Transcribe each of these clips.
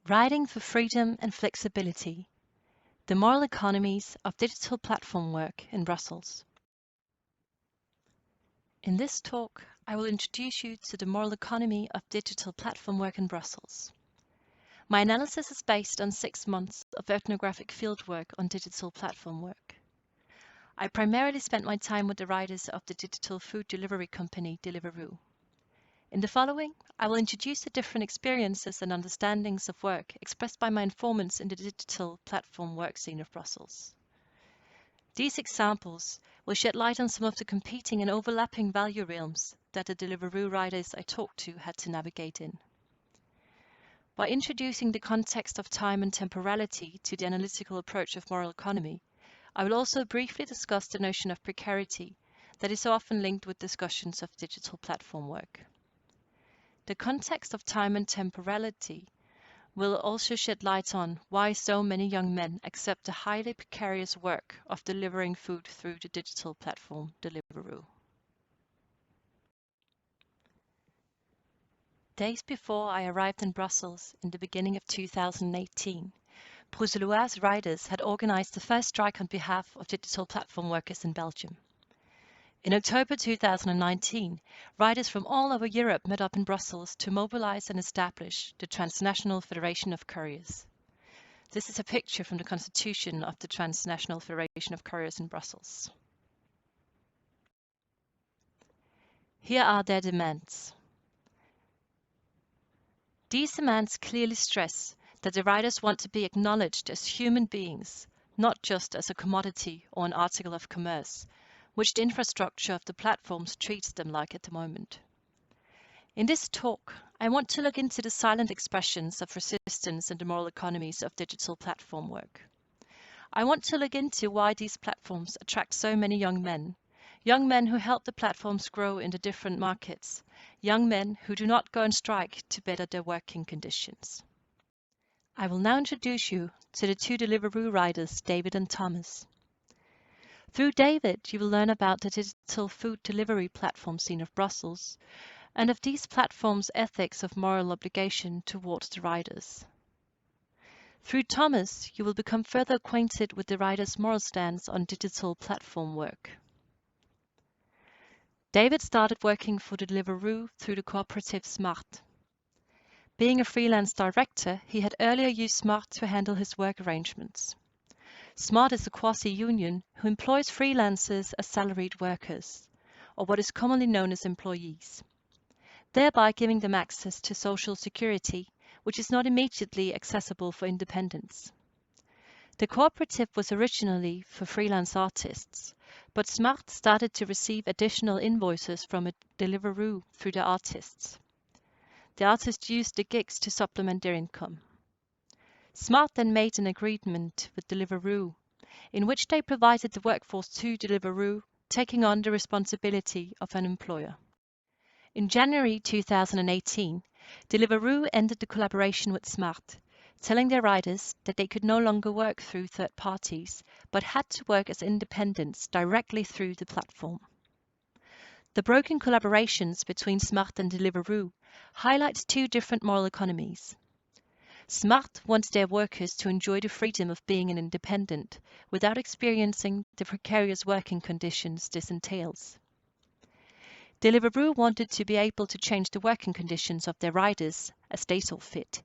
Riding for Freedom and Flexibility, the Moral Economies of Digital Platform Work in Brussels. In this talk, I will introduce you to the moral economy of digital platform work in Brussels. My analysis is based on 6 months of ethnographic fieldwork on digital platform work. I primarily spent my time with the riders of the digital food delivery company Deliveroo. In the following, I will introduce the different experiences and understandings of work expressed by my informants in the digital platform work scene of Brussels. These examples will shed light on some of the competing and overlapping value realms that the Deliveroo riders I talked to had to navigate in. By introducing the context of time and temporality to the analytical approach of moral economy, I will also briefly discuss the notion of precarity that is so often linked with discussions of digital platform work. The context of time and temporality will also shed light on why so many young men accept the highly precarious work of delivering food through the digital platform Deliveroo. Days before I arrived in Brussels in the beginning of 2018, Bruxellois riders had organized the first strike on behalf of digital platform workers in Belgium. In October 2019, riders from all over Europe met up in Brussels to mobilize and establish the Transnational Federation of Couriers. This is a picture from the constitution of the Transnational Federation of Couriers in Brussels. Here are their demands. These demands clearly stress that the riders want to be acknowledged as human beings, not just as a commodity or an article of commerce, which the infrastructure of the platforms treats them like at the moment. In this talk, I want to look into the silent expressions of resistance in the moral economies of digital platform work. I want to look into why these platforms attract so many young men who help the platforms grow in the different markets, young men who do not go on strike to better their working conditions. I will now introduce you to the two Deliveroo riders, David and Thomas. Through David, you will learn about the digital food delivery platform scene of Brussels and of these platforms' ethics of moral obligation towards the riders. Through Thomas, you will become further acquainted with the riders' moral stance on digital platform work. David started working for the Deliveroo through the cooperative SMART. Being a freelance director, he had earlier used SMART to handle his work arrangements. SMART is a quasi-union who employs freelancers as salaried workers, or what is commonly known as employees, thereby giving them access to social security, which is not immediately accessible for independents. The cooperative was originally for freelance artists, but SMART started to receive additional invoices from a Deliveroo through the artists. The artists used the gigs to supplement their income. SMART then made an agreement with Deliveroo, in which they provided the workforce to Deliveroo, taking on the responsibility of an employer. In January 2018, Deliveroo ended the collaboration with SMART, telling their riders that they could no longer work through third parties, but had to work as independents directly through the platform. The broken collaborations between SMART and Deliveroo highlights two different moral economies. SMART wants their workers to enjoy the freedom of being an independent without experiencing the precarious working conditions this entails. Deliveroo wanted to be able to change the working conditions of their riders as they saw fit,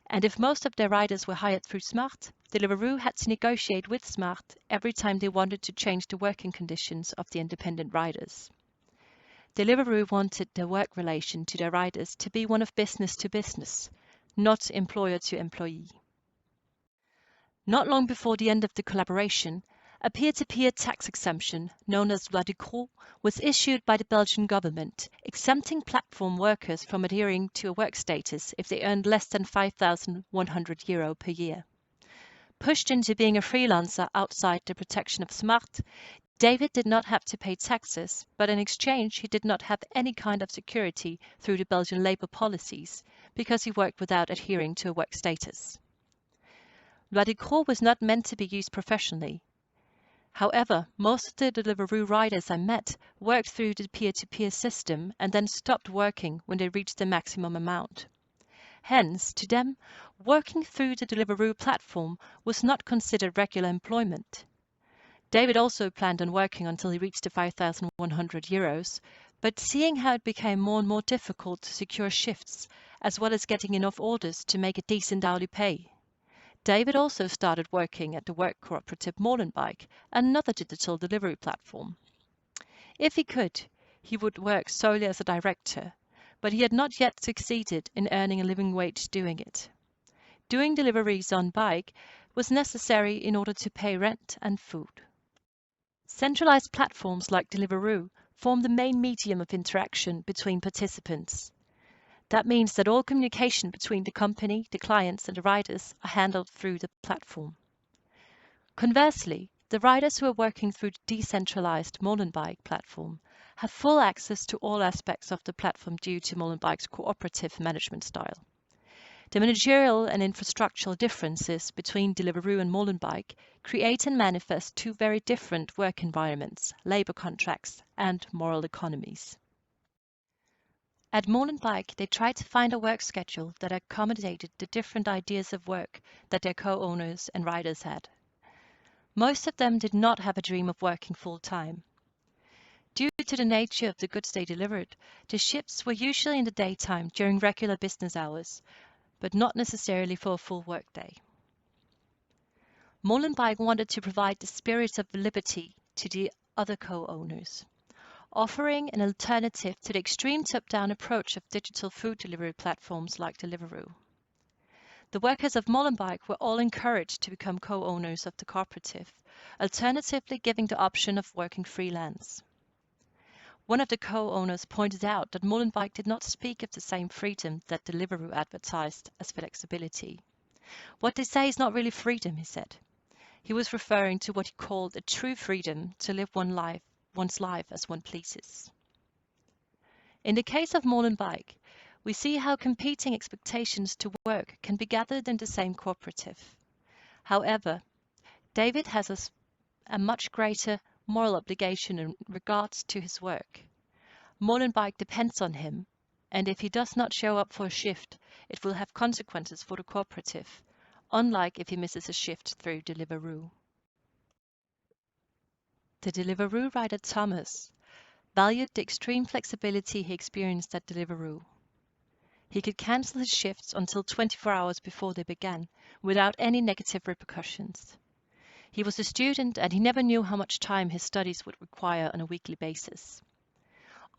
and if most of their riders were hired through SMART, Deliveroo had to negotiate with SMART every time they wanted to change the working conditions of the independent riders. Deliveroo wanted their work relation to their riders to be one of business to business, not employer to employee. Not long before the end of the collaboration, a peer-to-peer tax exemption, known as Loi de Croo, was issued by the Belgian government, exempting platform workers from adhering to a work status if they earned less than €5,100 per year. Pushed into being a freelancer outside the protection of SMART, David did not have to pay taxes, but in exchange he did not have any kind of security through the Belgian labour policies, because he worked without adhering to a work status. Loi de Croo was not meant to be used professionally. However, most of the Deliveroo riders I met worked through the peer-to-peer system and then stopped working when they reached the maximum amount. Hence, to them, working through the Deliveroo platform was not considered regular employment. David also planned on working until he reached the €5,100, but seeing how it became more and more difficult to secure shifts, as well as getting enough orders to make a decent hourly pay, David also started working at the work cooperative Molenbeek, another digital delivery platform. If he could, he would work solely as a director, but he had not yet succeeded in earning a living wage doing it. Doing deliveries on bike was necessary in order to pay rent and food. Centralized platforms like Deliveroo form the main medium of interaction between participants. That means that all communication between the company, the clients, and the riders are handled through the platform. Conversely, the riders who are working through the decentralized Molenbeek platform have full access to all aspects of the platform due to Molenbeek's cooperative management style. The managerial and infrastructural differences between Deliveroo and Molenbeek create and manifest two very different work environments, labor contracts, and moral economies. At Molenbeek, they tried to find a work schedule that accommodated the different ideas of work that their co-owners and riders had. Most of them did not have a dream of working full-time. Due to the nature of the goods they delivered, the shifts were usually in the daytime during regular business hours, but not necessarily for a full workday. Molenbeek wanted to provide the spirit of liberty to the other co-owners, offering an alternative to the extreme top-down approach of digital food delivery platforms like Deliveroo. The workers of Molenbeek were all encouraged to become co-owners of the cooperative, alternatively giving the option of working freelance. One of the co-owners pointed out that Molenbeek did not speak of the same freedom that Deliveroo advertised as flexibility. What they say is not really freedom, he said. He was referring to what he called a true freedom to live one's life as one pleases. In the case of Molenbeek, we see how competing expectations to work can be gathered in the same cooperative. However, David has a much greater moral obligation in regards to his work. Molenbeek depends on him, and if he does not show up for a shift, it will have consequences for the cooperative, unlike if he misses a shift through Deliveroo. The Deliveroo rider Thomas valued the extreme flexibility he experienced at Deliveroo. He could cancel his shifts until 24 hours before they began, without any negative repercussions. He was a student and he never knew how much time his studies would require on a weekly basis.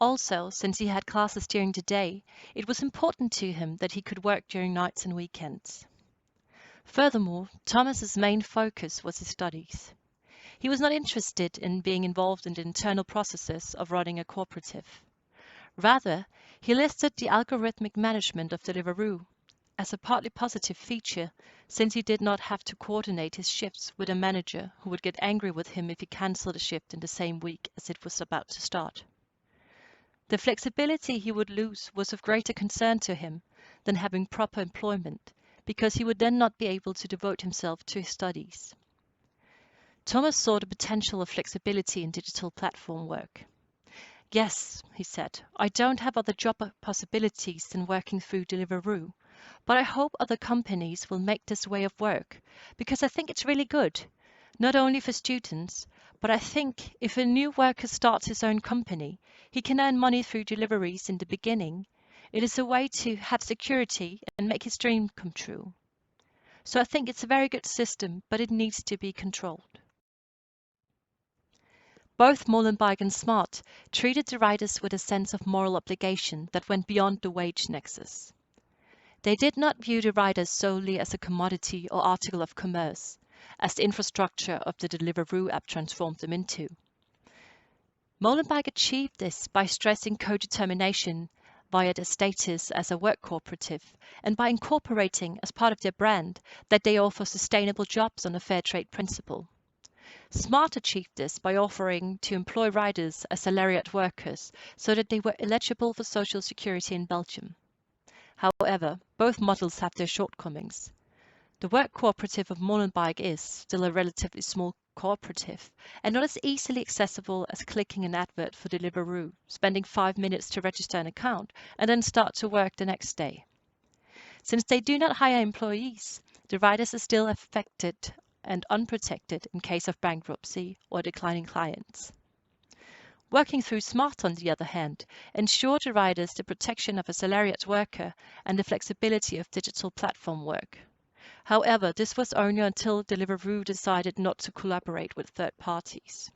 Also, since he had classes during the day, it was important to him that he could work during nights and weekends. Furthermore, Thomas's main focus was his studies. He was not interested in being involved in the internal processes of running a cooperative. Rather, he listed the algorithmic management of Deliveroo as a partly positive feature, since he did not have to coordinate his shifts with a manager who would get angry with him if he cancelled a shift in the same week as it was about to start. The flexibility he would lose was of greater concern to him than having proper employment, because he would then not be able to devote himself to his studies. Thomas saw the potential of flexibility in digital platform work. Yes, he said, I don't have other job possibilities than working through Deliveroo, but I hope other companies will make this way of work, because I think it's really good, not only for students, but I think if a new worker starts his own company, he can earn money through deliveries in the beginning. It is a way to have security and make his dream come true. So I think it's a very good system, but it needs to be controlled. Both Molenbeek and Smart treated the riders with a sense of moral obligation that went beyond the wage nexus. They did not view the riders solely as a commodity or article of commerce, as the infrastructure of the Deliveroo app transformed them into. Molenbeek achieved this by stressing co-determination via their status as a work cooperative and by incorporating as part of their brand that they offer sustainable jobs on a fair trade principle. Smart achieved this by offering to employ riders as salariat workers so that they were eligible for social security in Belgium. However, both models have their shortcomings. The work cooperative of Molenbeek is still a relatively small cooperative and not as easily accessible as clicking an advert for Deliveroo, spending 5 minutes to register an account, and then start to work the next day. Since they do not hire employees, the riders are still affected and unprotected in case of bankruptcy or declining clients. Working through SMART, on the other hand, ensured the riders the protection of a salaried worker and the flexibility of digital platform work. However, this was only until Deliveroo decided not to collaborate with third parties.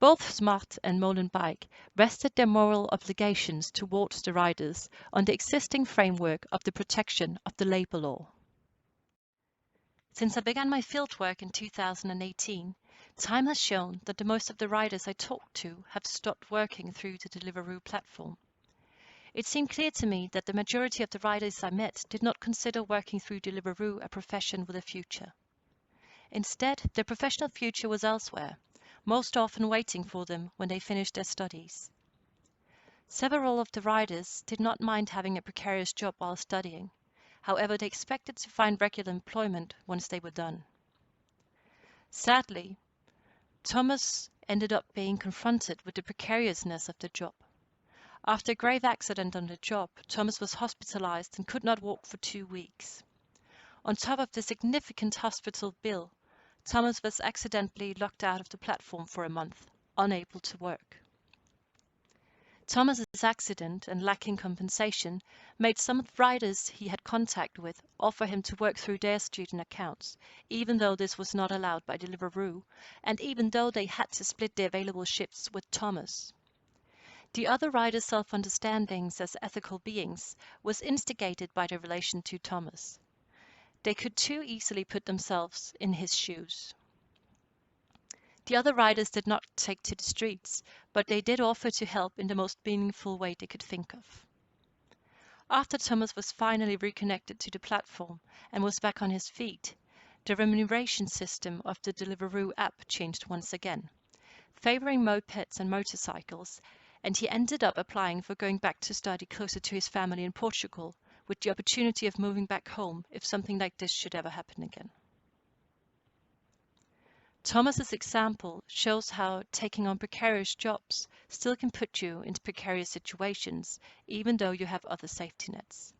Both SMART and Molenbeek rested their moral obligations towards the riders on the existing framework of the protection of the labour law. Since I began my fieldwork in 2018, time has shown that the most of the riders I talked to have stopped working through the Deliveroo platform. It seemed clear to me that the majority of the riders I met did not consider working through Deliveroo a profession with a future. Instead, their professional future was elsewhere, most often waiting for them when they finished their studies. Several of the riders did not mind having a precarious job while studying. However, they expected to find regular employment once they were done. Sadly, Thomas ended up being confronted with the precariousness of the job. After a grave accident on the job, Thomas was hospitalized and could not walk for 2 weeks. On top of the significant hospital bill, Thomas was accidentally locked out of the platform for a month, unable to work. Thomas's accident and lacking compensation made some of the riders he had contact with offer him to work through their student accounts, even though this was not allowed by Deliveroo, and even though they had to split the available shifts with Thomas. The other riders' self-understandings as ethical beings was instigated by their relation to Thomas. They could too easily put themselves in his shoes. The other riders did not take to the streets, but they did offer to help in the most meaningful way they could think of. After Thomas was finally reconnected to the platform and was back on his feet, the remuneration system of the Deliveroo app changed once again, favoring mopeds and motorcycles, and he ended up applying for going back to study closer to his family in Portugal, with the opportunity of moving back home if something like this should ever happen again. Thomas's example shows how taking on precarious jobs still can put you into precarious situations, even though you have other safety nets.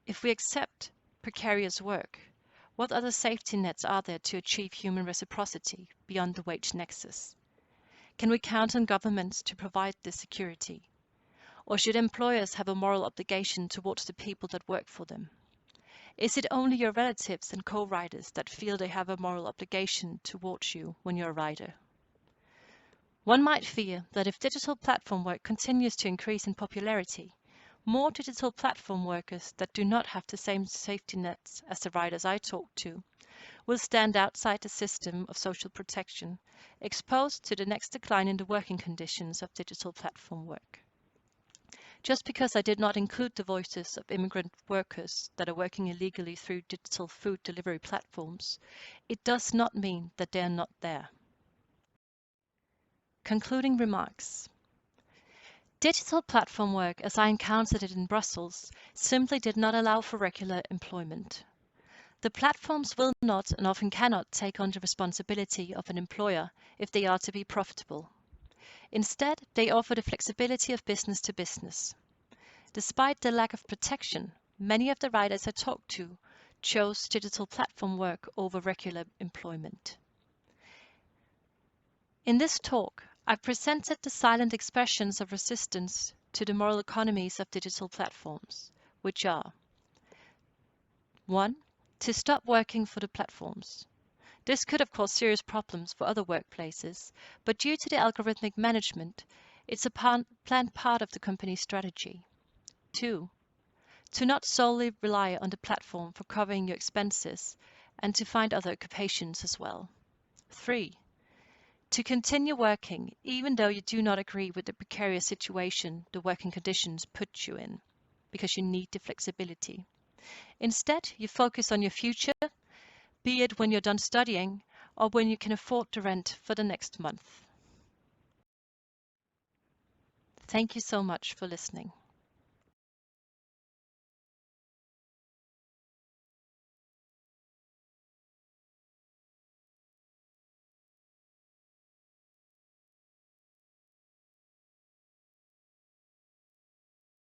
If we accept precarious work, what other safety nets are there to achieve human reciprocity beyond the wage nexus? Can we count on governments to provide this security? Or should employers have a moral obligation towards the people that work for them? Is it only your relatives and co-riders that feel they have a moral obligation towards you when you're a rider? One might fear that if digital platform work continues to increase in popularity, more digital platform workers that do not have the same safety nets as the riders I talk to will stand outside the system of social protection, exposed to the next decline in the working conditions of digital platform work. Just because I did not include the voices of immigrant workers that are working illegally through digital food delivery platforms, it does not mean that they are not there. Concluding remarks. Digital platform work, as I encountered it in Brussels, simply did not allow for regular employment. The platforms will not and often cannot take on the responsibility of an employer if they are to be profitable. Instead, they offer the flexibility of business to business. Despite the lack of protection, many of the riders I talked to chose digital platform work over regular employment. In this talk, I presented the silent expressions of resistance to the moral economies of digital platforms, which are 1. To stop working for the platforms. This could have caused serious problems for other workplaces, but due to the algorithmic management, it's a planned part of the company's strategy. 2. To not solely rely on the platform for covering your expenses and to find other occupations as well. 3. To continue working even though you do not agree with the precarious situation the working conditions put you in, because you need the flexibility. Instead, you focus on your future, be it when you're done studying or when you can afford the rent for the next month. Thank you so much for listening.